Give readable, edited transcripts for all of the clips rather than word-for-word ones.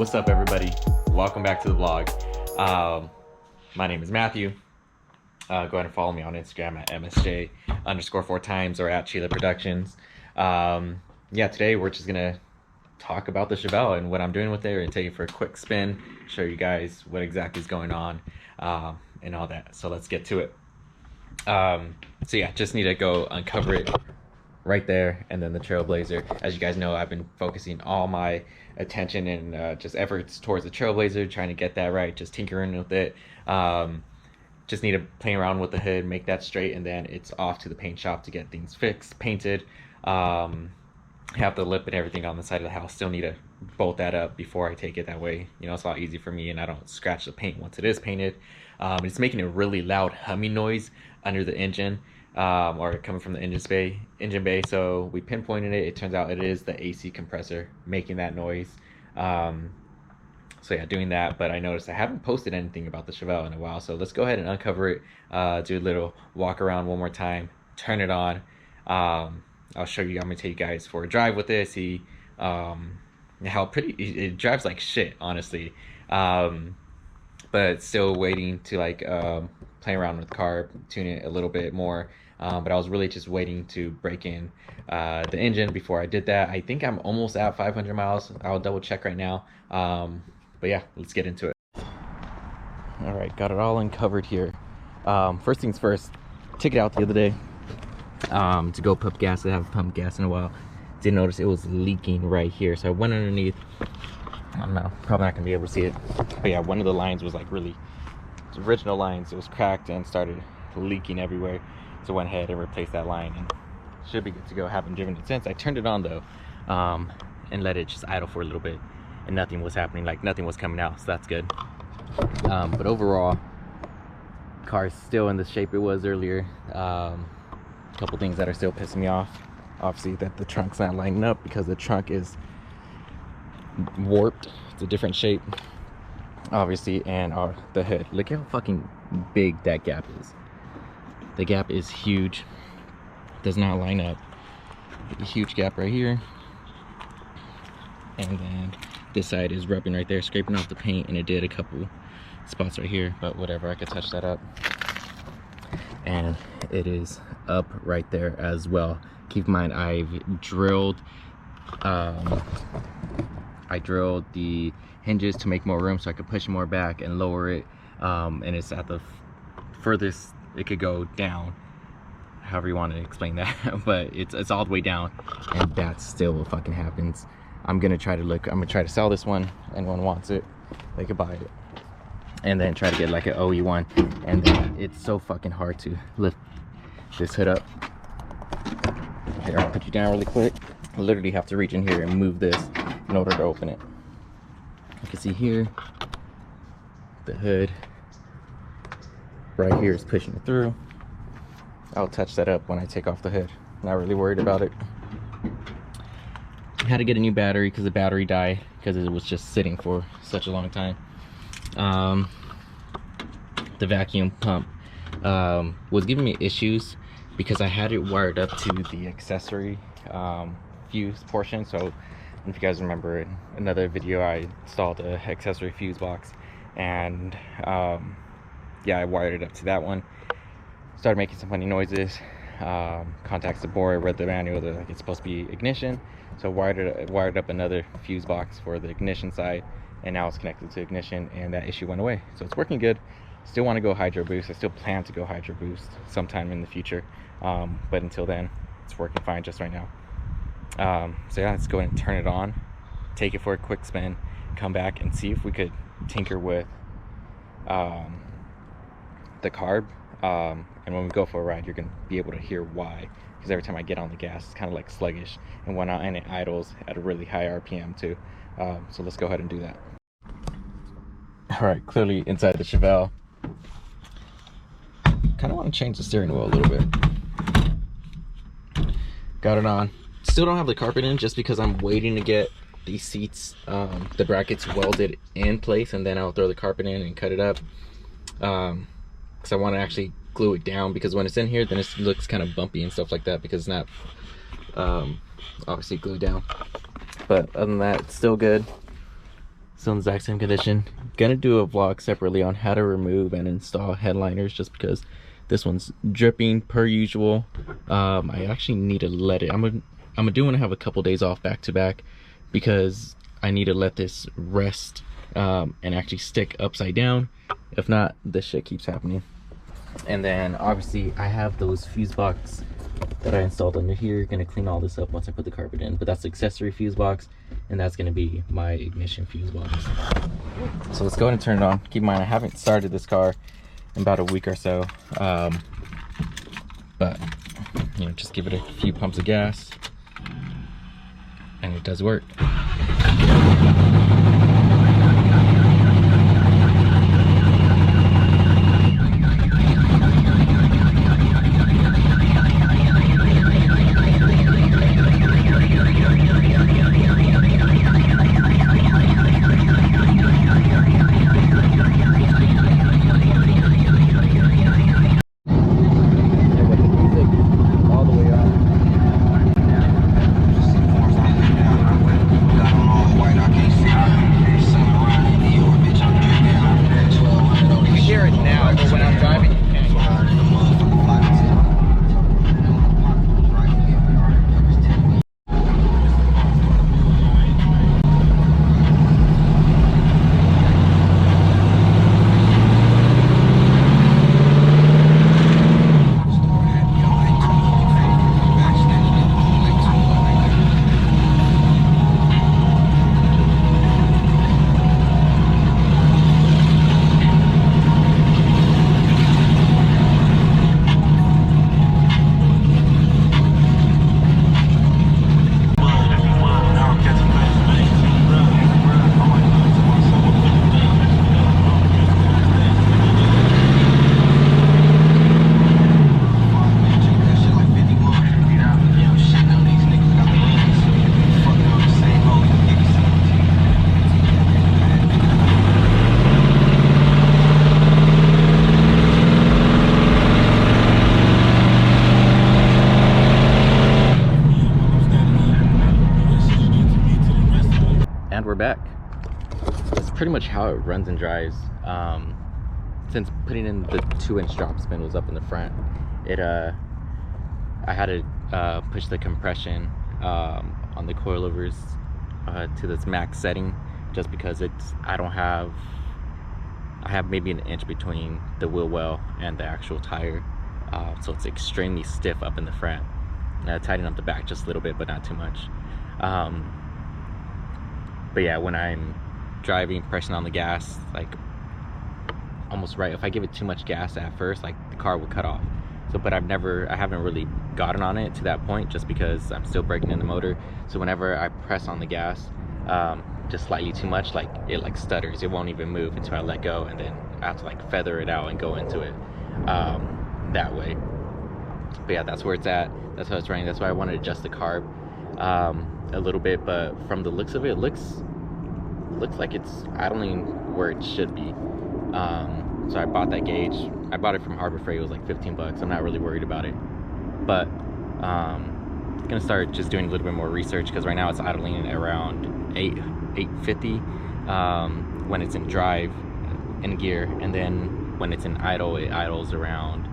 What's up, everybody? Welcome back to the vlog. My name is Matthew. Go ahead and follow me on Instagram at MSJ_4times or at Sheila Productions. Yeah, today we're just gonna talk about the Chevelle and what I'm doing with it, and take it for a quick spin, show you guys what exactly is going on, and all that. So let's get to it. So yeah, just need to go uncover it right there, and then the Trailblazer. As you guys know, I've been focusing all my attention and just efforts towards the Trailblazer, trying to get that right, just tinkering with it. Just need to play around with the hood, make that straight, and then it's off to the paint shop to get things fixed, painted. Have the lip and everything on the side of the house. Still need to bolt that up before I take it. That way, you know, it's a lot easier for me and I don't scratch the paint once it is painted. It's making a really loud humming noise under the engine, or coming from the engine bay. So we pinpointed it. It turns out it is the AC compressor making that noise. So yeah, doing that. But I noticed I haven't posted anything about the Chevelle in a while, so let's go ahead and uncover it, do a little walk around one more time, turn it on. I'll show you, I'm gonna take you guys for a drive with it, see how pretty it drives. Like shit, honestly. But still waiting to like play around with the car, tune it a little bit more. But I was really just waiting to break in the engine before I did that. I think I'm almost at 500 miles. I'll double check right now. But yeah, let's get into it. All right, got it all uncovered here. First things first, took it out the other day to go pump gas. I haven't pumped gas in a while. Did notice it was leaking right here, so I went underneath. I don't know, probably not gonna be able to see it, but yeah, one of the lines was like really, the original lines, it was cracked and started leaking everywhere. So went ahead and replaced that line, and should be good to go. Haven't driven it since. I turned it on though, and let it just idle for a little bit, and nothing was happening, like nothing was coming out, so that's good. But overall, car is still in the shape it was earlier. A couple things that are still pissing me off. Obviously that the trunk's not lining up, because the trunk is warped. It's a different shape, obviously. And the hood, look how fucking big that gap is. The gap is huge, does not line up. A huge gap right here, and then this side is rubbing right there, scraping off the paint, and it did a couple spots right here, but whatever, I could touch that up. And it is up right there as well. Keep in mind, I've drilled the hinges to make more room so I could push more back and lower it, and it's at the furthest it could go down, however you want to explain that. But it's all the way down, and that's still what fucking happens. I'm gonna try to sell this one. Anyone wants it, they could buy it, and then try to get like an OE one. And then it's so fucking hard to lift this hood up. Here, I'll put you down really quick. I literally have to reach in here and move this in order to open it. You can see here, the hood right here is pushing it through. I'll touch that up when I take off the hood. Not really worried about it. Had to get a new battery because the battery died, because it was just sitting for such a long time. The vacuum pump was giving me issues because I had it wired up to the accessory fuse portion. So if you guys remember, in another video I installed a accessory fuse box, and yeah, I wired it up to that one. Started making some funny noises. Contacts the board, read the manual, like it's supposed to be ignition, so wired up another fuse box for the ignition side, and now it's connected to ignition, and that issue went away. So it's working good. Still want to go hydro boost. I still plan to go hydro boost sometime in the future, but until then it's working fine just right now. So yeah, let's go ahead and turn it on, take it for a quick spin, come back and see if we could tinker with the carb. And when we go for a ride, you're gonna be able to hear why, because every time I get on the gas, it's kind of like sluggish, and it idles at a really high RPM too. So let's go ahead and do that. All right, clearly inside the Chevelle. Kind of want to change the steering wheel a little bit. Got it on. Still don't have the carpet in, just because I'm waiting to get these seats, the brackets welded in place, and then I'll throw the carpet in and cut it up. Because I want to actually glue it down, because when it's in here, then it looks kind of bumpy and stuff like that, because it's not obviously glued down. But other than that, it's still good. Still in the exact same condition. Gonna do a vlog separately on how to remove and install headliners, just because this one's dripping per usual. I actually need to let it, I'm gonna do want to have a couple days off back to back, because I need to let this rest and actually stick upside down. If not, this shit keeps happening. And then obviously I have those fuse box that I installed under here. Gonna clean all this up once I put the carpet in, but that's the accessory fuse box, and that's gonna be my ignition fuse box. So let's go ahead and turn it on. Keep in mind, I haven't started this car in about a week or so, but you know, just give it a few pumps of gas and it does work. And we're back. That's pretty much how it runs and drives. Since putting in the 2-inch drop spindles up in the front, I had to push the compression on the coilovers to this max setting, just because I have maybe an inch between the wheel well and the actual tire, so it's extremely stiff up in the front. And I tightened up the back just a little bit, but not too much. But yeah, when I'm driving, pressing on the gas, like almost right, if I give it too much gas at first, like the car would cut off. So, but I haven't really gotten on it to that point, just because I'm still breaking in the motor. So whenever I press on the gas, just slightly too much, like it like stutters. It won't even move until I let go, and then I have to like feather it out and go into it that way. But yeah, that's where it's at. That's how it's running. That's why I want to adjust the carb a little bit, but from the looks of it, looks like it's idling where it should be. So I bought that gauge. I bought it from Harbor Freight. It was like 15 bucks. I'm not really worried about it, but gonna start just doing a little bit more research, because right now it's idling at around 850 when it's in drive in gear, and then when it's in idle, it idles around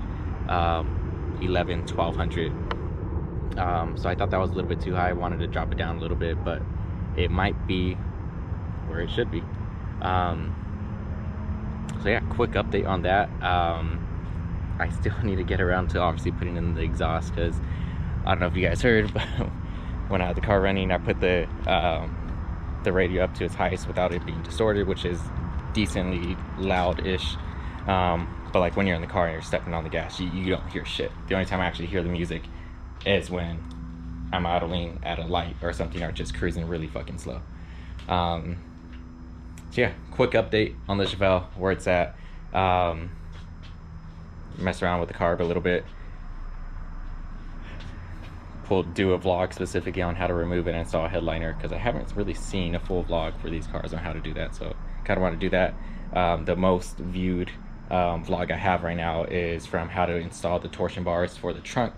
1200. So I thought that was a little bit too high. I wanted to drop it down a little bit, but it might be where it should be. So yeah, quick update on that. I still need to get around to obviously putting in the exhaust, because I don't know if you guys heard, but when I had the car running, I put the radio up to its highest without it being distorted, which is decently loud-ish. But like when you're in the car and you're stepping on the gas, you don't hear shit. The only time I actually hear the music is when I'm idling at a light or something, or just cruising really fucking slow. So yeah, quick update on the Chevelle, where it's at. Mess around with the carb a little bit. Do a vlog specifically on how to remove and install a headliner, because I haven't really seen a full vlog for these cars on how to do that, so kind of want to do that. The most viewed vlog I have right now is from how to install the torsion bars for the trunk,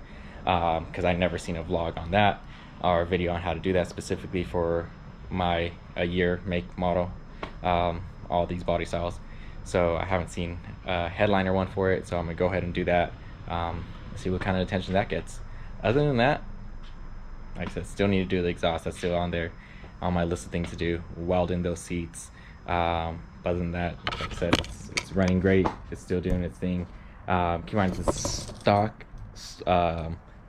because I never seen a vlog on that, or a video on how to do that specifically for my year, make, model. all these body styles. So I haven't seen a headliner one for it, so I'm gonna go ahead and do that. See what kind of attention that gets. Other than that, like I said, still need to do the exhaust. That's still on there, on my list of things to do. Weld in those seats. But other than that, like I said, it's running great. It's still doing its thing. Keep in mind, it's a stock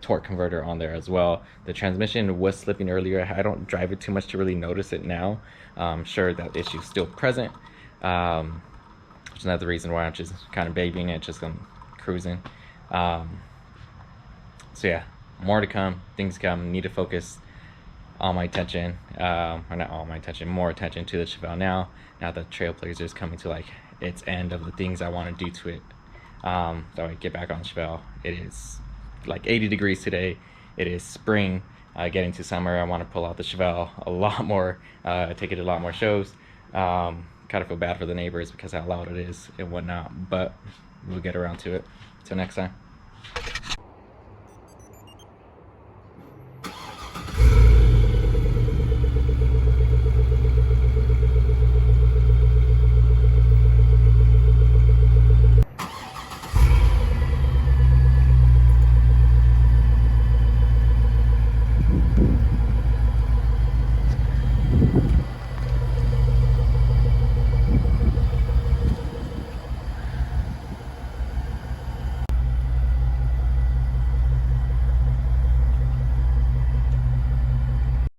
torque converter on there as well. The transmission was slipping earlier. I don't drive it too much to really notice it now. I'm sure that issue is still present, which is another reason why I'm just kind of babying it, just cruising. So yeah, more to come. Things come. Need to focus all my attention, or not all my attention, more attention to the Chevelle now that Trailblazer is coming to like its end of the things I want to do to it. So I get back on Chevelle. It is like 80 degrees today. It is spring, getting to summer. I want to pull out the Chevelle a lot more, take it to a lot more shows. Kind of feel bad for the neighbors because how loud it is and whatnot, but we'll get around to it. Till next time.